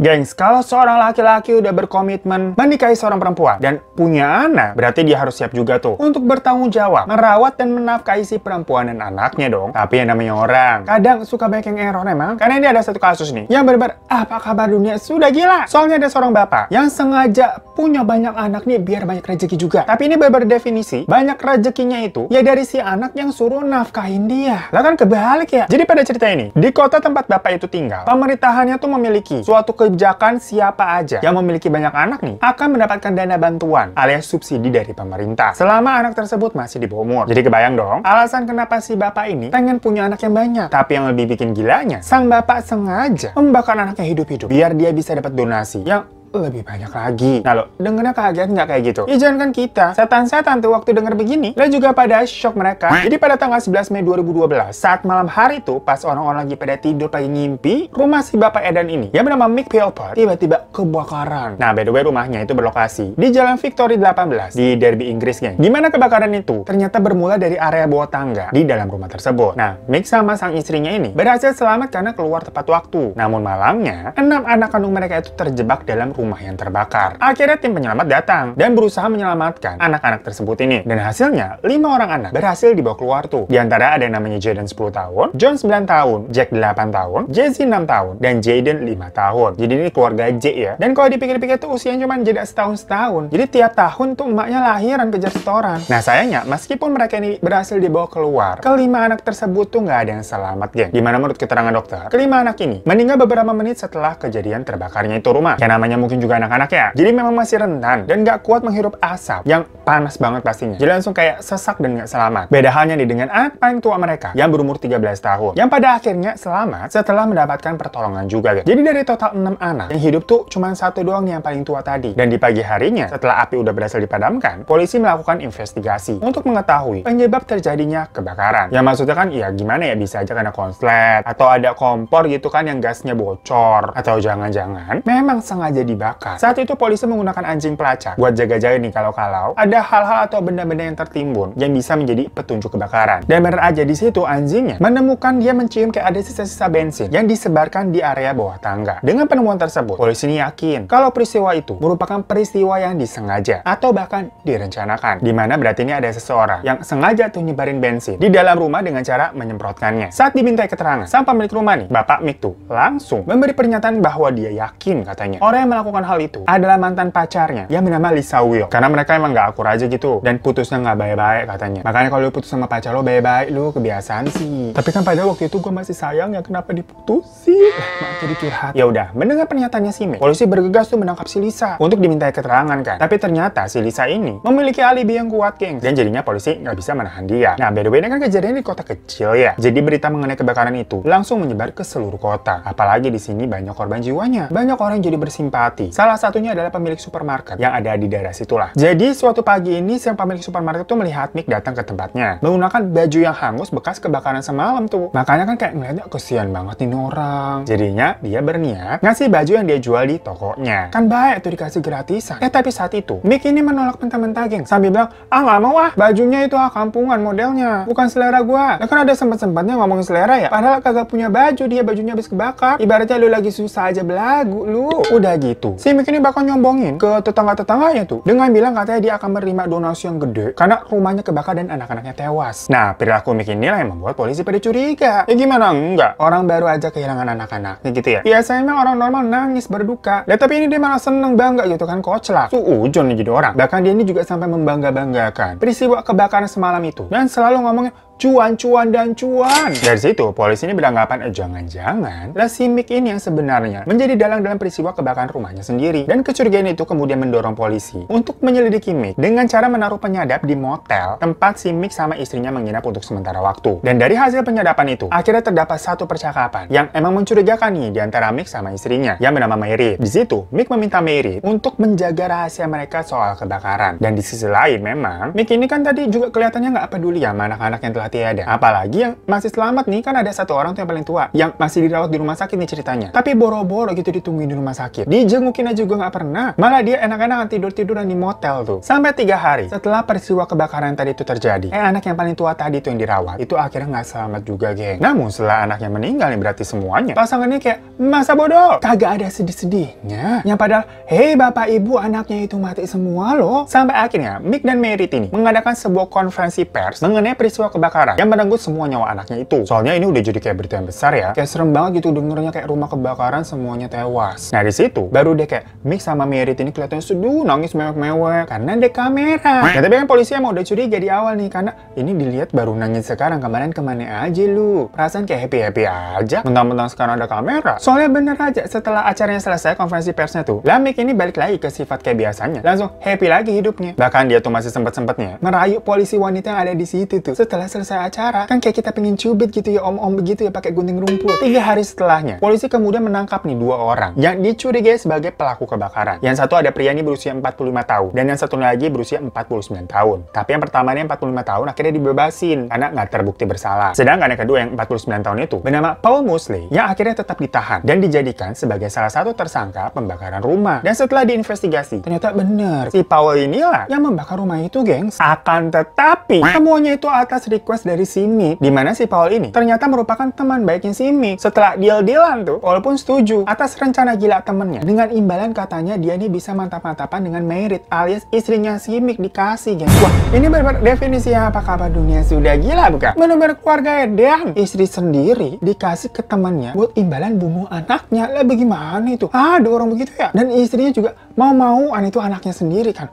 Gengs, kalau seorang laki-laki udah berkomitmen menikahi seorang perempuan dan punya anak, berarti dia harus siap juga tuh untuk bertanggung jawab, merawat dan menafkahi si perempuan dan anaknya dong. Tapi yang namanya orang, kadang suka banyak yang error emang. Karena ini ada satu kasus nih, yang bener-bener apa kabar dunia sudah gila. Soalnya ada seorang bapak yang sengaja punya banyak anak nih biar banyak rezeki juga. Tapi ini bener-bener definisi, banyak rezekinya itu ya dari si anak yang suruh nafkahin dia. Lah kan kebalik ya. Jadi pada cerita ini, di kota tempat bapak itu tinggal, pemerintahannya tuh memiliki suatu kebijakan siapa aja yang memiliki banyak anak nih akan mendapatkan dana bantuan alias subsidi dari pemerintah selama anak tersebut masih di bawah umur. Jadi kebayang dong alasan kenapa si bapak ini pengen punya anak yang banyak. Tapi yang lebih bikin gilanya, sang bapak sengaja membakar anaknya hidup-hidup biar dia bisa dapat donasi yang lebih banyak lagi. Nah lo, dengernya kaget nggak kayak gitu? Ya jangan kan kita, setan-setan tuh waktu denger begini, dan juga pada shock mereka. Jadi pada tanggal 11 Mei 2012, saat malam hari tuh, pas orang-orang lagi pada tidur pagi ngimpi, rumah si Bapak Edan ini, yang bernama Mick Philpott, tiba-tiba kebakaran. Nah, by the way rumahnya itu berlokasi di Jalan Victory 18, di Derby, Inggris, geng. Gimana kebakaran itu? Ternyata bermula dari area bawah tangga di dalam rumah tersebut. Nah, Mick sama sang istrinya ini berhasil selamat karena keluar tepat waktu. Namun malamnya, 6 anak kandung mereka itu terjebak dalam rumah yang terbakar. Akhirnya tim penyelamat datang dan berusaha menyelamatkan anak-anak tersebut ini. Dan hasilnya, 5 orang anak berhasil dibawa keluar tuh. Di antara ada yang namanya Jaden 10 tahun, John 9 tahun, Jack 8 tahun, Jesse 6 tahun, dan Jaden 5 tahun. Jadi ini keluarga J ya. Dan kalau dipikir-pikir tuh usianya cuma jeda setahun-setahun. Jadi tiap tahun tuh emaknya lahiran kejar setoran. Nah sayangnya, meskipun mereka ini berhasil dibawa keluar, kelima anak tersebut tuh nggak ada yang selamat, geng. Dimana menurut keterangan dokter, kelima anak ini meninggal beberapa menit setelah kejadian terbakarnya itu rumah. Kayak namanya mungkin juga anak-anak ya. Jadi memang masih rentan dan nggak kuat menghirup asap yang panas banget pastinya. Jadi langsung kayak sesak dan nggak selamat. Beda halnya nih dengan anak paling tua mereka yang berumur 13 tahun. Yang pada akhirnya selamat setelah mendapatkan pertolongan juga. Jadi dari total 6 anak yang hidup tuh cuma satu doang nih yang paling tua tadi. Dan di pagi harinya setelah api udah berhasil dipadamkan, polisi melakukan investigasi untuk mengetahui penyebab terjadinya kebakaran. Yang maksudnya kan ya gimana ya, bisa aja karena konslet atau ada kompor gitu kan yang gasnya bocor, atau jangan-jangan memang sengaja dibakar. Saat itu polisi menggunakan anjing pelacak buat jaga-jaga nih kalau ada hal-hal atau benda-benda yang tertimbun yang bisa menjadi petunjuk kebakaran. Dan bener aja di situ anjingnya menemukan dia mencium kayak ada sisa-sisa bensin yang disebarkan di area bawah tangga. Dengan penemuan tersebut, polisi ini yakin kalau peristiwa itu merupakan peristiwa yang disengaja atau bahkan direncanakan. Dimana berarti ini ada seseorang yang sengaja tuh nyebarin bensin di dalam rumah dengan cara menyemprotkannya. Saat dimintai keterangan, sang pemilik rumah nih, Bapak Mick tuh langsung memberi pernyataan bahwa dia yakin katanya orang yang melakukan hal itu adalah mantan pacarnya yang bernama Lisa Will. Karena mereka emang gak akur aja gitu dan putusnya gak baik-baik katanya. Makanya kalau lu putus sama pacar lo baik-baik, lu kebiasaan sih. Tapi kan pada waktu itu gue masih sayang ya, kenapa diputusin? Maaf jadi curhat. Ya udah, mendengar pernyataannya si Mick, polisi bergegas tuh menangkap si Lisa untuk dimintai keterangan kan. Tapi ternyata si Lisa ini memiliki alibi yang kuat, geng. Dan jadinya polisi gak bisa menahan dia. Nah, by the way ini kan kejadian di kota kecil ya. Jadi berita mengenai kebakaran itu langsung menyebar ke seluruh kota. Apalagi di sini banyak korban jiwanya. Banyak orang yang jadi bersimpati. Salah satunya adalah pemilik supermarket yang ada di daerah situlah. Jadi suatu pagi ini sang pemilik supermarket tuh melihat Mick datang ke tempatnya menggunakan baju yang hangus bekas kebakaran semalam tuh. Makanya kan kayak ngeliatnya kesian banget ini orang. Jadinya dia berniat ngasih baju yang dia jual di tokonya. Kan baik tuh dikasih gratisan. Tapi saat itu Mick ini menolak mentah-mentah, geng. Sambil bilang, nggak mau bajunya itu kampungan modelnya, bukan selera gua. Nah, kan ada sempat-sempatnya ngomongin selera ya. Padahal kagak punya baju, dia bajunya habis kebakar. Ibaratnya lu lagi susah aja belagu lu. Udah gitu, si Mick ini bakal nyombongin ke tetangga-tetangganya tuh dengan bilang katanya dia akan menerima donasi yang gede karena rumahnya kebakar dan anak-anaknya tewas. Nah, perilaku Mick inilah yang membuat polisi pada curiga. Ya gimana enggak? Orang baru aja kehilangan anak-anaknya gitu ya. Biasanya memang orang normal nangis berduka. Nah, tapi ini dia malah seneng bangga gitu kan, koclak. Suujon nih jadi orang. Bahkan dia ini juga sampai membangga-banggakan peristiwa kebakaran semalam itu dan selalu ngomongnya cuan, cuan, dan cuan. Dari situ, polisi ini beranggapan, jangan-jangan lah si Mick ini yang sebenarnya menjadi dalang dalam peristiwa kebakaran rumahnya sendiri. Dan kecurigaan itu kemudian mendorong polisi untuk menyelidiki Mick dengan cara menaruh penyadap di motel tempat si Mick sama istrinya menginap untuk sementara waktu. Dan dari hasil penyadapan itu, akhirnya terdapat satu percakapan yang emang mencurigakan nih di antara Mick sama istrinya yang bernama Mary. Di situ, Mick meminta Mary untuk menjaga rahasia mereka soal kebakaran. Dan di sisi lain memang, Mick ini kan tadi juga kelihatannya nggak peduli ya sama anak-anak yang telah hati tiada. Apalagi yang masih selamat nih, kan ada satu orang tuh yang paling tua, yang masih dirawat di rumah sakit nih ceritanya. Tapi boro-boro gitu ditungguin di rumah sakit. Dijengukin aja juga nggak pernah. Malah dia enak-enakan tidur-tiduran di motel tuh. Sampai 3 hari setelah peristiwa kebakaran tadi itu terjadi. Anak yang paling tua tadi tuh yang dirawat, itu akhirnya nggak selamat juga, geng. Namun setelah anaknya meninggal nih, berarti semuanya pasangannya kayak masa bodoh. Kagak ada sedih-sedihnya. Yang padahal, hei bapak ibu, anaknya itu mati semua loh. Sampai akhirnya Mick dan Merit ini mengadakan sebuah konferensi pers mengenai peristiwa kebakaran yang merenggut semua nyawa anaknya itu. Soalnya ini udah jadi kayak berita yang besar ya. Kayak serem banget gitu dengernya, kayak rumah kebakaran semuanya tewas. Nah di situ baru deh kayak Mick sama Merit ini kelihatannya seduh nangis mewek-mewek karena ada kamera. Nah tapi kan polisi emang udah curiga di awal nih, karena ini dilihat baru nangis sekarang, kemarin kemana aja lu? Perasaan kayak happy-happy aja, mentang-mentang sekarang ada kamera. Soalnya bener aja setelah acaranya selesai konferensi persnya tuh, lah Mick ini balik lagi ke sifat kayak biasanya, langsung happy lagi hidupnya. Bahkan dia tuh masih sempet-sempetnya merayu polisi wanita yang ada di situ tuh. Setelah selesai acara, kan kayak kita pengen cubit gitu ya, om-om begitu ya, pakai gunting rumput. 3 hari setelahnya, polisi kemudian menangkap nih 2 orang yang dicurigai sebagai pelaku kebakaran. Yang satu ada pria ini berusia 45 tahun, dan yang satu lagi berusia 49 tahun. Tapi yang pertama ini 45 tahun akhirnya dibebasin karena nggak terbukti bersalah. Sedangkan yang kedua yang 49 tahun itu bernama Paul Mosley yang akhirnya tetap ditahan dan dijadikan sebagai salah satu tersangka pembakaran rumah. Dan setelah diinvestigasi, ternyata bener si Paul inilah yang membakar rumah itu, gengs. Akan tetapi semuanya itu atas request dari si Mick, dimana si Paul ini ternyata merupakan teman baiknya si Mick. Setelah deal-dealan tuh, walaupun setuju atas rencana gila temennya, dengan imbalan katanya dia ini bisa mantap-mantapan dengan Merit alias istrinya si Mick dikasih, gengs. Wah, ini benar-benar definisi apa kabar dunia sudah gila bukan? Benar-benar keluarga edan. Istri sendiri dikasih ke temannya buat imbalan bunuh anaknya. Lah bagaimana itu? Ada orang begitu ya? Dan istrinya juga mau-mauan itu anaknya sendiri kan?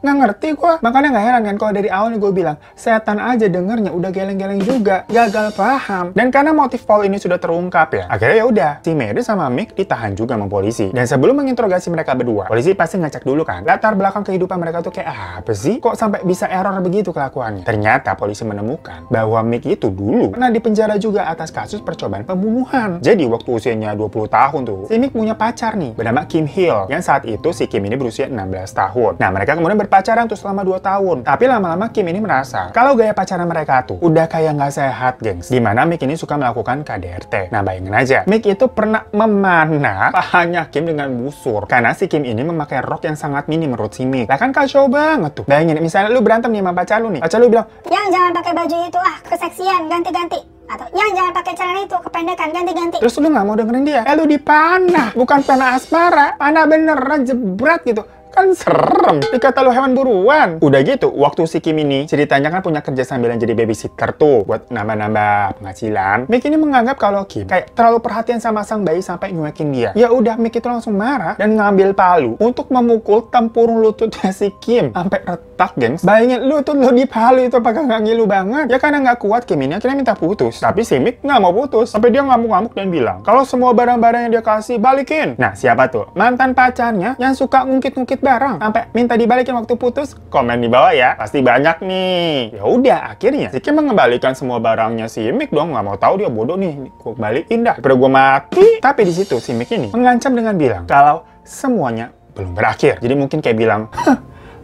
Nggak ngerti gua. Makanya nggak heran kan kalau dari awal nih gue bilang, setan aja dengernya udah geleng-geleng juga, gagal paham. Dan karena motif Paul ini sudah terungkap ya, akhirnya ya udah si Mary sama Mick ditahan juga sama polisi. Dan sebelum menginterogasi mereka berdua, polisi pasti ngecek dulu kan latar belakang kehidupan mereka tuh kayak apa sih, kok sampai bisa error begitu kelakuannya. Ternyata polisi menemukan bahwa Mick itu dulu pernah dipenjara juga atas kasus percobaan pembunuhan. Jadi waktu usianya 20 tahun tuh, si Mick punya pacar nih bernama Kim Hill, yang saat itu si Kim ini berusia 16 tahun. Nah mereka kemudian pacaran tuh selama 2 tahun. Tapi lama-lama Kim ini merasa kalau gaya pacaran mereka tuh udah kayak nggak sehat, gengs. Dimana Mick ini suka melakukan KDRT. Nah bayangin aja, Mick itu pernah memanah pahanya Kim dengan busur karena si Kim ini memakai rok yang sangat mini menurut si Mick. Lah kan kacau banget tuh. Bayangin misalnya lu berantem nih sama pacar lu nih, pacar lu bilang, yang jangan pakai baju itu, keseksian, ganti-ganti. Atau yang jangan pakai celana itu, kependekan, ganti-ganti. Terus lu nggak mau dengerin dia, lu dipanah. Bukan panah asmara, panah beneran jebret gitu. Kan serem, dikata lo hewan buruan. Udah gitu, waktu si Kim ini ceritanya kan punya kerja sambilan jadi babysitter tuh buat nambah-nambah penghasilan. Mick ini menganggap kalau Kim kayak terlalu perhatian sama sang bayi sampai nyuekin dia. Ya udah, Mick itu langsung marah dan ngambil palu untuk memukul tempurung lututnya si Kim sampai retak, gengs. Bayangin lutut lo di palu itu apakah nggak ngilu banget? Ya karena nggak kuat, Kim ini akhirnya minta putus. Tapi si Mick nggak mau putus. Sampai dia ngamuk-ngamuk dan bilang kalau semua barang-barang yang dia kasih balikin. Nah siapa tuh? Mantan pacarnya yang suka ngungkit-ngungkit barang sampai minta dibalikin waktu putus. Komen di bawah ya, pasti banyak nih. Ya udah, akhirnya si Kim mengembalikan semua barangnya si Mick dong. Nggak mau tahu dia bodoh nih, gue balikin dah daripada gue mati. Tapi di situ si Mick ini mengancam dengan bilang kalau semuanya belum berakhir. Jadi mungkin kayak bilang,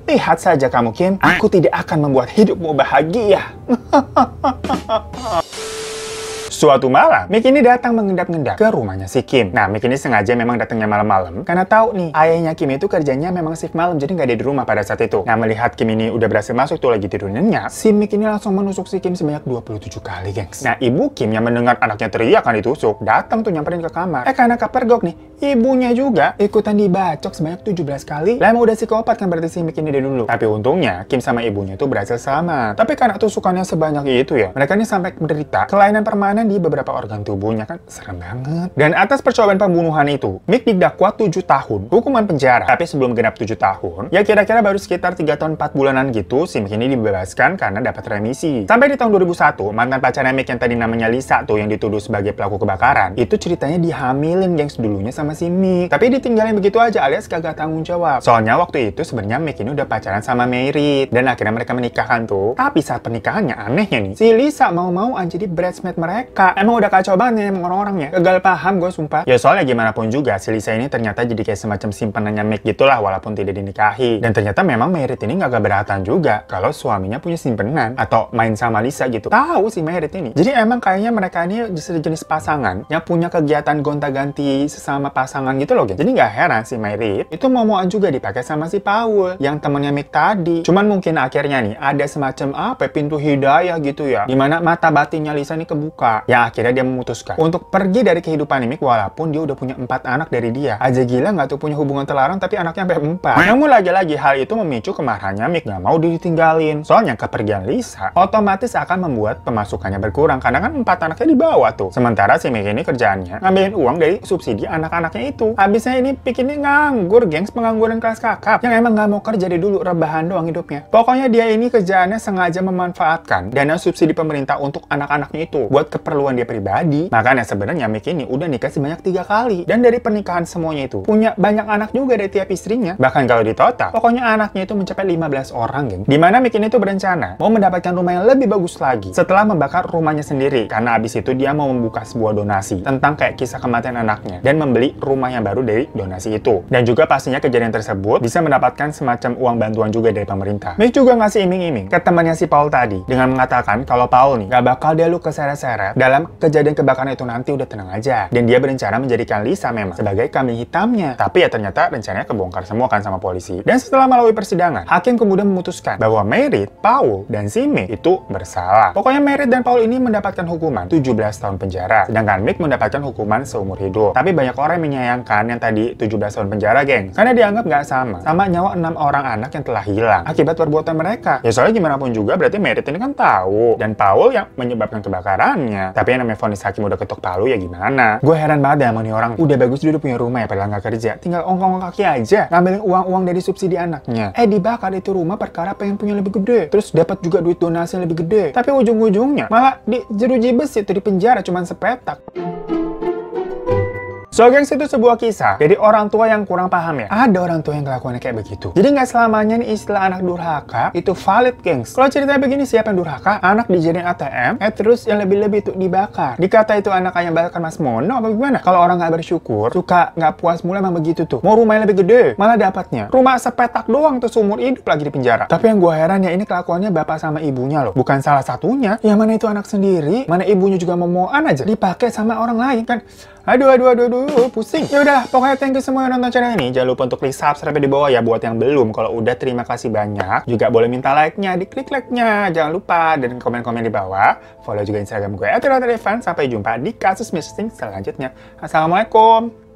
lihat saja kamu Kim, aku tidak akan membuat hidupmu bahagia. Suatu malam, Mick ini datang mengendap-endap ke rumahnya si Kim. Nah, Mick ini sengaja memang datangnya malam-malam karena tahu nih, ayahnya Kim itu kerjanya memang shift malam, jadi nggak ada di rumah pada saat itu. Nah, melihat Kim ini udah berhasil masuk tuh lagi tidur nyenyak, si Mick ini langsung menusuk si Kim sebanyak 27 kali, gengs. Nah, ibu Kim yang mendengar anaknya teriak kan ditusuk, datang tuh nyamperin ke kamar. Karena kepergok nih, ibunya juga ikutan dibacok sebanyak 17 kali. Lah emang udah psikopat kan berarti si Mick ini dari dulu. Tapi untungnya, Kim sama ibunya itu berhasil selamat. Tapi karena tusukannya sebanyak itu ya, mereka ini sampai menderita kelainan permanen di beberapa organ tubuhnya, kan serem banget. Dan atas percobaan pembunuhan itu, Mick didakwa 7 tahun hukuman penjara. Tapi sebelum genap 7 tahun, ya kira-kira baru sekitar 3 tahun 4 bulanan gitu, si Mick ini dibebaskan karena dapat remisi. Sampai di tahun 2001, mantan pacarnya Mick yang tadi namanya Lisa tuh yang dituduh sebagai pelaku kebakaran, itu ceritanya dihamilin, gengs, dulunya sama si Mick. Tapi ditinggalin begitu aja alias kagak tanggung jawab. Soalnya waktu itu sebenarnya Mick ini udah pacaran sama Merit dan akhirnya mereka menikahkan tuh. Tapi saat pernikahannya anehnya nih, si Lisa mau-mau jadi bridesmaid mereka. kebuka. Emang udah kacau banget nih emang orang-orangnya. Gagal paham gue sumpah. Ya soalnya gimana pun juga, si Lisa ini ternyata jadi kayak semacam simpenannya Meg gitulah walaupun tidak dinikahi. Dan ternyata memang Merit ini nggak keberatan juga kalau suaminya punya simpenan atau main sama Lisa gitu. Tahu si Merit ini. Jadi emang kayaknya mereka ini jenis pasangan yang punya kegiatan gonta-ganti sesama pasangan gitu loh, geng. Jadi nggak heran si Merit itu mau-mauan juga dipakai sama si Paul yang temennya Meg tadi. Cuman mungkin akhirnya nih ada semacam pintu hidayah gitu ya, dimana mata batinnya Lisa ini kebuka. Ya akhirnya dia memutuskan untuk pergi dari kehidupan Meg walaupun dia udah punya 4 anak dari dia. Aja gila nggak tuh punya hubungan terlarang tapi anaknya sampai 4. Namun lagi-lagi hal itu memicu kemarahannya Meg nggak mau ditinggalin. Soalnya kepergian Lisa otomatis akan membuat pemasukannya berkurang karena kan 4 anaknya dibawa tuh. Sementara si Meg ini kerjaannya ngambilin uang dari subsidi anak-anaknya itu. Habisnya ini bikinnya nganggur, gengs, pengangguran kelas kakap yang emang nggak mau kerja dari dulu, rebahan doang hidupnya. Pokoknya dia ini kerjaannya sengaja memanfaatkan dana subsidi pemerintah untuk anak-anaknya itu buat keperluan dia pribadi. Makanya sebenarnya Meg ini udah nikah sebanyak 3 kali. Dan dari pernikahan semuanya itu punya banyak anak juga dari tiap istrinya. Bahkan kalau di total, pokoknya anaknya itu mencapai 15 orang, geng. Dimana Meg ini tuh berencana mau mendapatkan rumah yang lebih bagus lagi setelah membakar rumahnya sendiri. Karena abis itu dia mau membuka sebuah donasi tentang kayak kisah kematian anaknya dan membeli rumah yang baru dari donasi itu. Dan juga pastinya kejadian tersebut bisa mendapatkan semacam uang bantuan juga dari pemerintah. Meg juga ngasih iming-iming ke temannya si Paul tadi dengan mengatakan kalau Paul nih gak bakal dia lu keseret-seret dalam kejadian kebakaran itu, nanti udah tenang aja. Dan dia berencana menjadikan Lisa memang sebagai kambing hitamnya. Tapi ya ternyata rencananya kebongkar semua kan sama polisi. Dan setelah melalui persidangan, hakim kemudian memutuskan bahwa Merit, Paul, dan si Meg itu bersalah. Pokoknya Merit dan Paul ini mendapatkan hukuman 17 tahun penjara. Sedangkan Meg mendapatkan hukuman seumur hidup. Tapi banyak orang yang menyayangkan yang tadi 17 tahun penjara, geng. Karena dianggap nggak sama nyawa 6 orang anak yang telah hilang akibat perbuatan mereka. Ya soalnya gimana pun juga berarti Merit ini kan tahu. Dan Paul yang menyebabkan kebakarannya. Tapi yang namanya vonis hakim udah ketok palu ya gimana. Gue heran banget ya sama nih orang. Udah bagus dia udah punya rumah ya padahal nggak kerja. Tinggal ongkong kaki aja ngambilin uang-uang dari subsidi anaknya. Dibakar itu rumah perkara pengen punya lebih gede. Terus dapat juga duit donasi yang lebih gede. Tapi ujung-ujungnya malah di jeruji besi itu di penjara cuman sepetak. So gengs, itu sebuah kisah jadi orang tua yang kurang paham ya. Ada orang tua yang kelakuannya kayak begitu. Jadi nggak selamanya nih istilah anak durhaka itu valid, gengs. Kalau ceritanya begini, siapa yang durhaka? Anak dijadiin ATM, terus yang lebih-lebih itu dibakar. Dikata itu anak yang bakar Mas Mono apa gimana? Kalau orang nggak bersyukur, suka nggak puas mulai emang begitu tuh. Mau rumah yang lebih gede, malah dapatnya rumah sepetak doang tuh seumur hidup lagi di penjara. Tapi yang gue heran ya ini kelakuannya bapak sama ibunya loh. Bukan salah satunya. Yang mana itu anak sendiri, mana ibunya juga mau-mauan aja dipakai sama orang lain kan. Aduh, pusing. Ya udah, pokoknya thank you semua yang nonton channel ini. Jangan lupa untuk klik subscribe di bawah ya buat yang belum. Kalau udah, terima kasih banyak. Juga boleh minta like-nya, diklik like-nya. Jangan lupa dan komen-komen di bawah. Follow juga Instagram gue @revan. Sampai jumpa di kasus mistis selanjutnya. Assalamualaikum.